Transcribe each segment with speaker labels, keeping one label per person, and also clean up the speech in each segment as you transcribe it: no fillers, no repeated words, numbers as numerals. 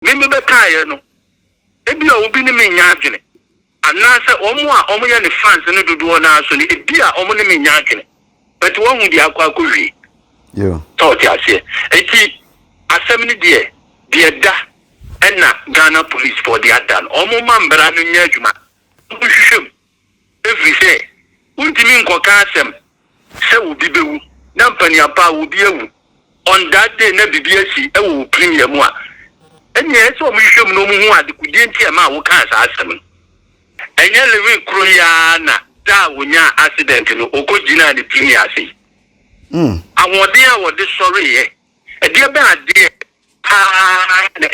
Speaker 1: Mimi be kaye no. Ebi a obi ni me nya adwene. Anase omo ye ne fans ne dodo na so ni ebi a omo ne me nya adwene. But one hu di akwa akwi.
Speaker 2: Yo.
Speaker 1: Thought ya say. Eti asem ni de da na Ghana police for the adan. Omo mambra no nya adwuma. Ohwehwem. Every say untimi nkoka asem se obi bewu. Na mpani apa obi ewu. On that day na bibiasi ewu premier mu a. Enye so ohwehwem no mu hu ade kudie ntia ma wo kan sa asem. Enye Lilwin kro ya na da wonya accident no okogina de premier ase. Awode a wode sorry ye. Ede be ade na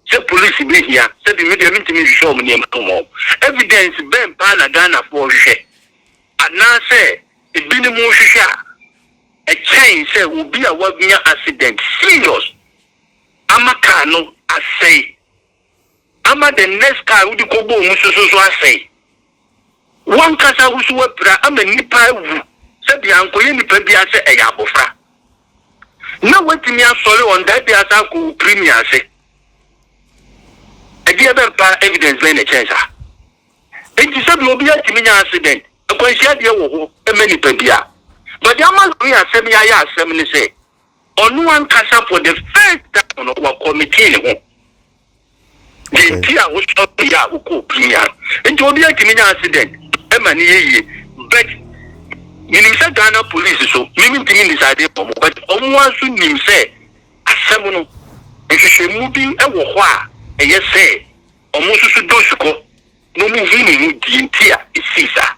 Speaker 1: se police be here. Se the media ntimi show me mo. Evidence ben pa na Ghana for hwe. Ana se ebini mu hwehwe a chain say obi a wanya accident serious. Amaka no asay. Ama the next car udi kobo mu so asay. One kasa husu wepra ama nipa wu. Se bi ankoye nipa bi ase eya abofra. Na wetimi asori on that day asa ko premier say. Edi ebe pa evidence be na change ah. Enti se bi obi atimi nya accident. Akwanhia de wo ho eme nipa bia. But the man we asem ya asem ni say onu an kasa for the first time no wa committee ni ho. The tia wo so ya ko premier. Enti obi atimi nya accident e ma ni yeye. But minim say Ghana police so mimi timi decide for mo but omo asu nim say asem no ehwehwemu bi e wo ho a eye say omo susu dosuko no mu hini ni dintia isisa.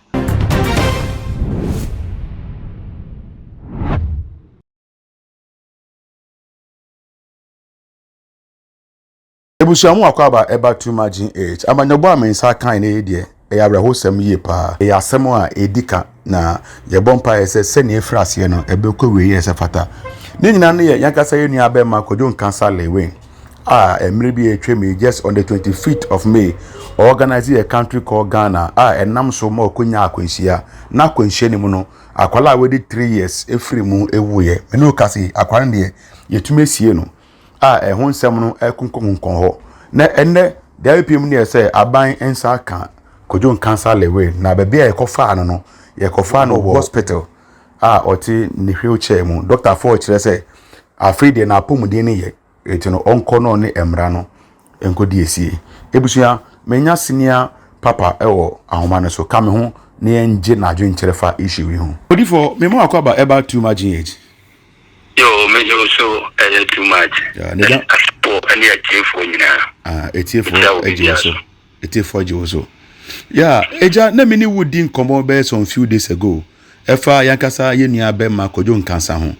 Speaker 2: Ebusuamu akwaba eba too much in age. Amanyogbo amensa kan na yedie. Ya brehosem yie pa. Ya asem a edika na ye bompa ese sene efrase no ebekọ we ese fata. Ne nyina ne ye yankasa ye nua be ma kodwo nkansa Lilwin. Emre bi etwemi just on the 25th of May organize a country called Ghana. Enam so ma okonya akwanhia. Na akwanhia ni mu no akwala we di 3 years efri mu ewuye. Menu kasi akwara ne ye tumesie no. Ehun nsem no ekunkonkon ho na enne the IPM ne say aban ensa kan kodwo cancer Lilwin na bebe e kofa no ye kofa no hospital oti ne wheelchair mu doctor for kire say afrede na apomuden ne ye eti no onko no ne emra no enkodi esie ebusua menya senior papa ewo ahoma no so kame ho ne enje na adwenkyerfa issue wi ho odifo memo akwaba eba too much age.
Speaker 1: Yo, me yo so too much.
Speaker 2: Yeah, nigga.
Speaker 1: Any achieve nyina.
Speaker 2: Etifo so. Yeah, eja na mini woodi nkomo be some few days ago. Efa yankasa ye nua be ma kodwo nkansa ho.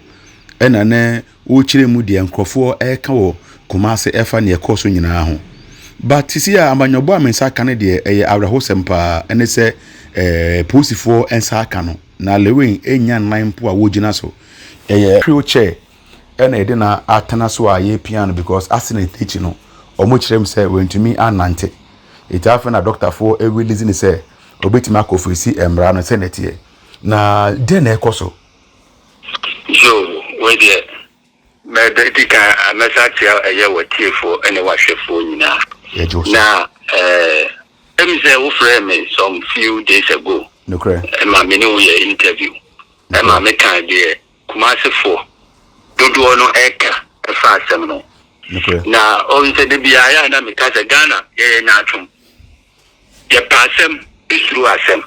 Speaker 2: Ena ne wo kire mu de nkrofo eka wo Kumase efa ne ekoso nyina ho. But sisi a amanyogbo amensa kan de eye abrahosem pa ene se posifo ensa aka no. Na Lilwin enya nan po a wo gina so. Wheelchair ena ede na atana so a ye piano because accident echi no omo kirem say wentumi anante it happen na doctor for e release ni say obetima akofisi emra no senete na de na ekoso
Speaker 1: yo we de me dedika message eye watifo ene wahwefo nyina na emze wo frame me some few days ago
Speaker 2: no cre
Speaker 1: ma me ni wo interview ma me kan de Kumase for dodo no eka efa asem no na on se de bia ya na me ka se Ghana ye nya atwom ye pasem isuru asem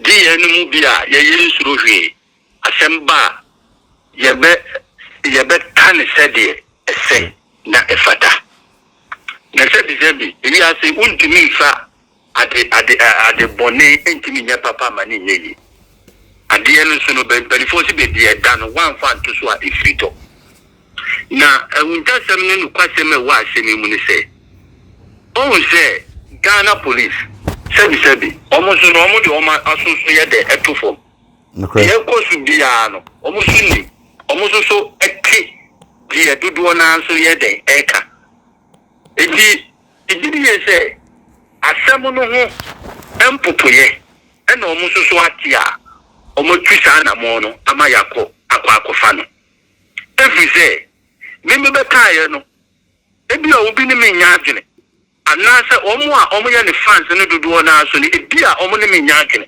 Speaker 1: di ye no mu bia ye isuru hwe asem ba ye be kan se de ese na efata na se bi zebi wi ase untimi fa ade bone entimi nya papa mani nyeyi ade no so no ben si be die da no wan fa nto so a ifrito na untasem ne no kwasem e wa asemi mu ne se o se Ghana police sebi omo so no omo de omo asusu ye de etofo ye kosu bia no omo so ni omo so eke die dodo na so ye de eka edi ye se asem no ho empopoye e na omo so atia omo twisa na mo no ama yakọ akwa akọfa no every say me be kaye no obi ne me nya adwene anase omo a omo ye ne fans ne dodo na so ne bia omo ne me nya adwene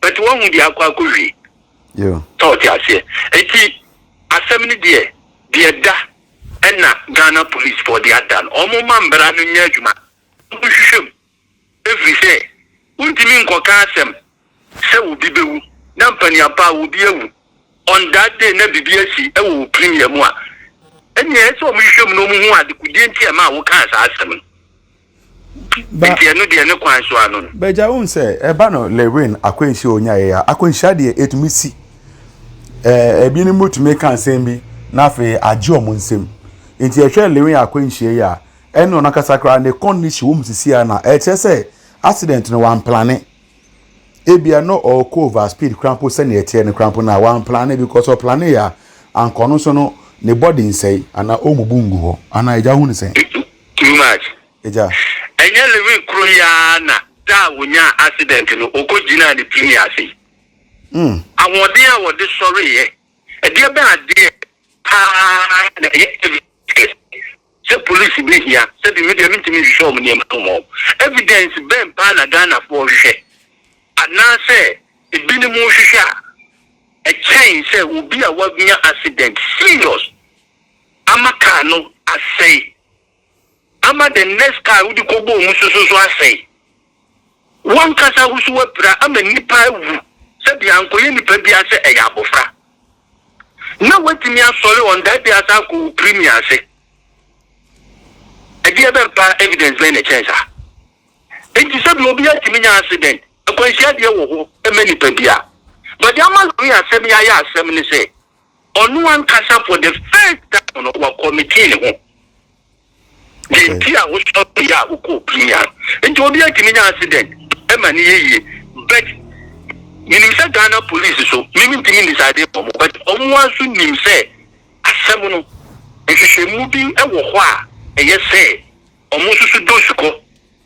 Speaker 1: but won hu dia akwakohwe
Speaker 2: yo
Speaker 1: thought ase eti asem ne de da na Ghana police for the adan omo mambra no nya adwuma hwehwem every say untimi nkoka asem se obi bewu na mpani apa obi ewu on that day na bibiasi ewu premier mu a enya ese omo hwehwem no mu hu ade kudie ntia ma wo kan sa asem ba no de ne kwan so ano
Speaker 2: beja won say eba no Lilwin akwanhia onyaye ya akwanhia de etumisi ebi ni mutumi kan sem bi na fe age omo nsem enti ehwe Lilwin akwanhia ya eno na kasakra ne condition wo msisi ya na eche say accident no one plan ebia no or over speed crampo se na eche ne crampo na one plan because of plan ya ankono so no ne body nsei ana omubungu ho ana eja hu ne say
Speaker 1: too much
Speaker 2: eja
Speaker 1: enye Lilwin kro ya na da wonya accident no okojina ne premier ase awode a wode sorry ye ede be ade na se police be here se the media ntimi show me mo evidence ben pa na Ghana for hwe ana se ebini mu hwehwe a chain se obi a wanya accident serious amaka no asay ama the next car udi ko bo mu so asay one kasa husu wapra ama nipa wu se bi ankoye nipa bi ase eya abofra na watimi asori on that day asa ko premier se edi be pa evidence be na chance enti se bi obi atimi nya accident akwanhia de wo ho ema nipa bia but the man we asem ya asem ni say onu an kasa for the first time no wa committee ne ho the tia wo so ya ko premier enti obi atimi nya accident ema ni yeye but minim say Ghana police so mimi timi decide for mo but omo asu nim say asem no ehwehwemu bi ewo ho a eye say omo susu dosuko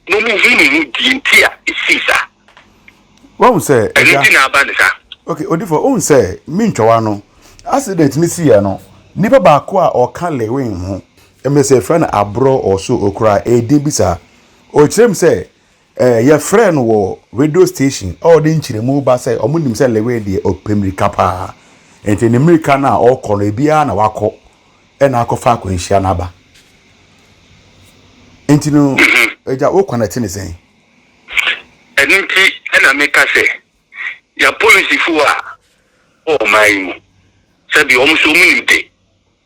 Speaker 1: no mu hini ni dintia isisa
Speaker 2: won say
Speaker 1: eja na abanisa
Speaker 2: okay odifo won say mintwa no accident ni si ya no nipa ba ko a o ka Lilwin ho emese friend abro also okura edi bisa o kirem say your friend wo radio station all the nchiremu ba say omunim say Lilwin de opemri kapa enti ni mirika na o kono ebia na wako e na akofa akwanhia na ba enti no eja wo connect ni say
Speaker 1: enti na meka say ya police fu a o mai sabi omo so mu nite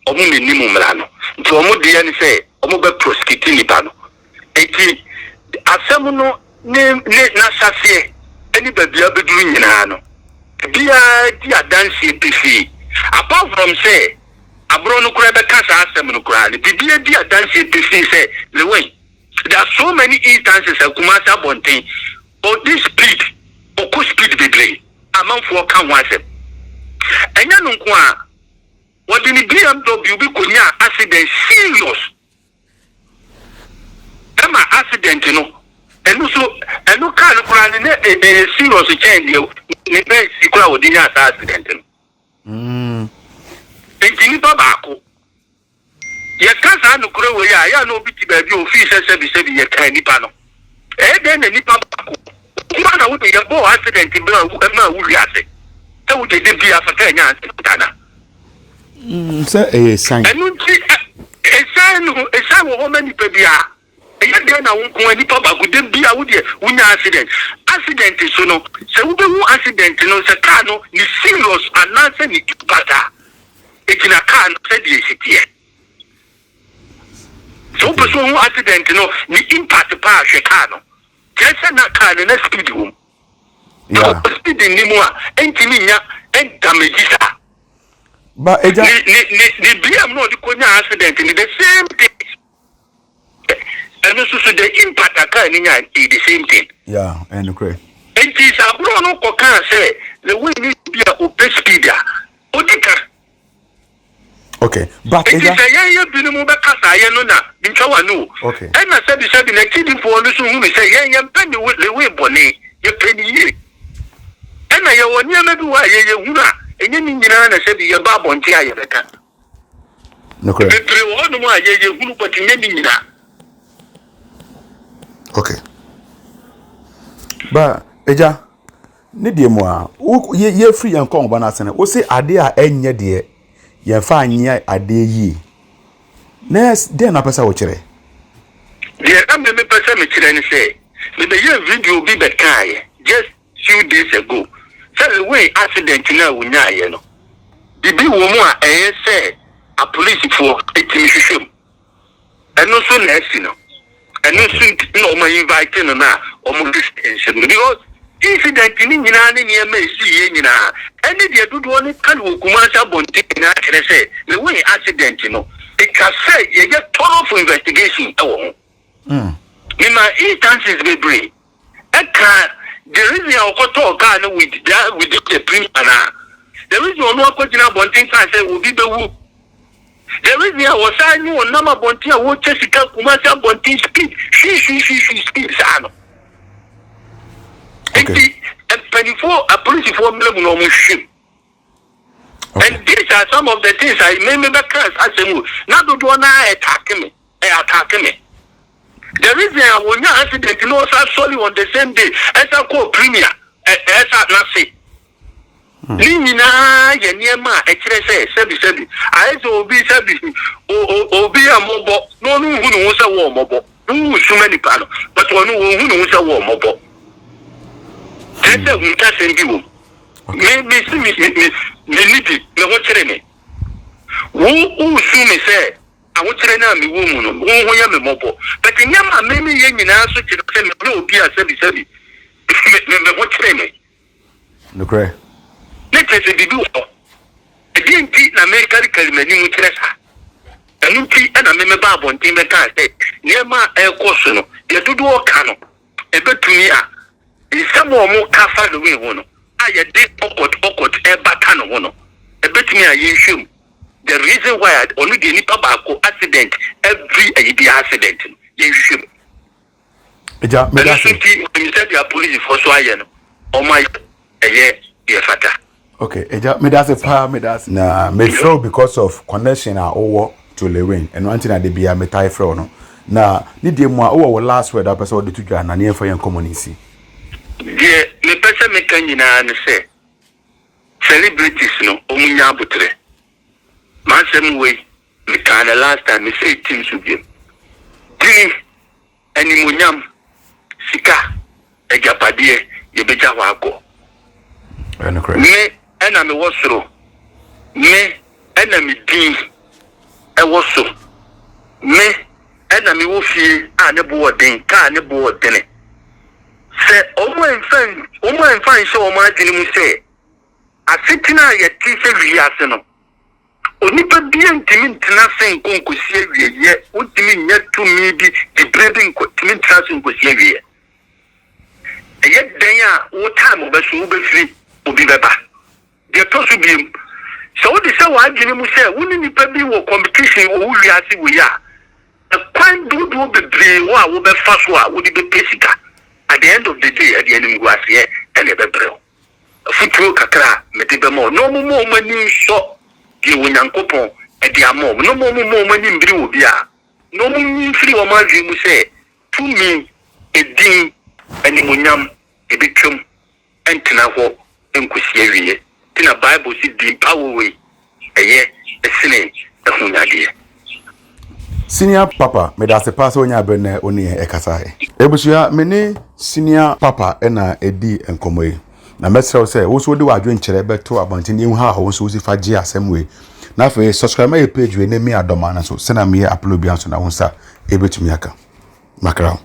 Speaker 1: omo menimu mra no nti omo de ya ni say omo be prosecute ni ba no enti asem no ne na safie eni babia beduru nyina no bia di adanse pc apart from say abro no kura be kasa asem no kura ni bibia di adanse pc say Lilwin there are so many instances akumasa bonten but this speed oku speed bebre amount for kan wasem enya no nko a wodi ni BMW bi konya accident serious ema accident no enu car no kura ni serious change ni be sikura wodi nya accident no engine baba ko ye kasa no kura we ya no bi ti ba bi office se ye kan nipa no den na nipa ko kuma na wo ye bo accident bi ma wo wiase te wo de bi afata nya tana
Speaker 2: say sign
Speaker 1: enu ti sign wo many pe bia e de na wo ko nipa ba go de bia wo de wunya accident so no se wo be wu accident no se car no ni serious ananse ni bata ejina car no se de sitie so person who accident no ni impact pa hwe car no kese na car no na speed wo yeah speed ni mu a entimi nya damage sa
Speaker 2: ba eja
Speaker 1: ni BM no di konya accident ni the same thing and so the impact car ni nya the same thing
Speaker 2: yeah and correct
Speaker 1: enti sa bro no ko kan say the way ni bia o speed a odika
Speaker 2: okay but eja
Speaker 1: ye binu mu be kasa ye no na nchawa no
Speaker 2: okay
Speaker 1: and na sabi na kidi for no so hu me say ye mpani Lilwin boni ye pani ye and na ye woni ama bi wa ye hu na enye ni nyina na sabi ye ba bonti aye beka
Speaker 2: no correct
Speaker 1: betre wo no mu aye ye hu no pati nye ni nyina
Speaker 2: Ba eja ne de mo a ye free yan kon ba na sene wo se ade a enye de ye fa anye ade yi nes de na pesa wo kire
Speaker 1: de am me pesa me kire ni say me be ye video bi be kai just few days ago say the way accident na wunya ye no bibi wo mu a say a police for etimishwem eno so na esi no eno so no ma invite no na o mo distance because incident ni nyina ne ne ma esi ye nyina ene de dodo ne kan wo kumasa bonte na kire say the way accident no it can say you get thorough investigation e wo in my instances be brave eka the reason I got to car no with the print ana the reason no akojina bonte kan say obi be wu the reason I was saying no number bonte a wo chesika kumasa bonte speed she speed ano. Okay. And 24 a police for me no mo shim. And these are some of the things I remember class as a move. Now do na attack me. The reason I will not accident no solely on the same day as I call premier as I not say. Nina ye niema e kire say sebi I so obi sebi obi amobo no hu no say wo mobo no so many pano but one hu no say wo mobo. Tete unta sendi wo me need me ho kire me wo su me say I want to na me wo mu no wo ya me mobo but nyama me ye nyina so kire say me obi a sebi me ho kire me
Speaker 2: no cray
Speaker 1: let us be do e denti na medical kalimani mu kire sa enu ti na me ba bontin be kan say nyama e koso no ye dodo o ka no e betumi a isamo mo ka fa do we ho no aye de okot e bata no ho no e betumi a ye hwem the reason why only the nipa baako accident every accident ye hwem
Speaker 2: eja me da say
Speaker 1: me said the police for so aye no o my eye ye fata.
Speaker 2: Okay, eja me da say pa me da na me show because of connection a owo to Lilwin and one thing na de bia me tie fro no na ni de mu a owo last word apese o de tudwa na ne fa yen community
Speaker 1: de me pese me kan nyina ne say celebrities no omunya abutre man sem we me kan the last time me say team should be team animunyam sika ejapade ye beja wa go me ena me wosoro me ena me din e woso me ena me wo fie a ne bo den ka ne bo den se omo enfan se omo adini mu se afitina ye ti se wiase no onipa bia ntimi ntina sen konkosie wieye ontimi nya tumi bi di breeding ko timi ntina sen konkosie wieye eye den a wo time obeso wo be free obi beba de to so biem so wo de se wa adwene mu se wo ni nipa bi wo competition wo wiase wo ya kwan do bebre wo a wo be fa so a wo di be pesika at the end of the day at the end of guase and e be breo futuro kakra me de be mo no mo mani so di wonyankopon e di amo no mo mani mbiri wo bia no mo ni free wo ma dwi mu se to me edin animunyam e betwem entina ho enkusie wiye tina bible si di power we eye esene ehunyade
Speaker 2: senior papa me da se pass onya bene oni e kasa ebusua me ni senior papa na edi enkomoyi na mesrew say wo so de wadwe nkere beto abanti ni hu ha ho so si fagie asem we na fe subscribe my page we na mi adoma na so se na me upload bia so na wonsa ebetumi aka makrao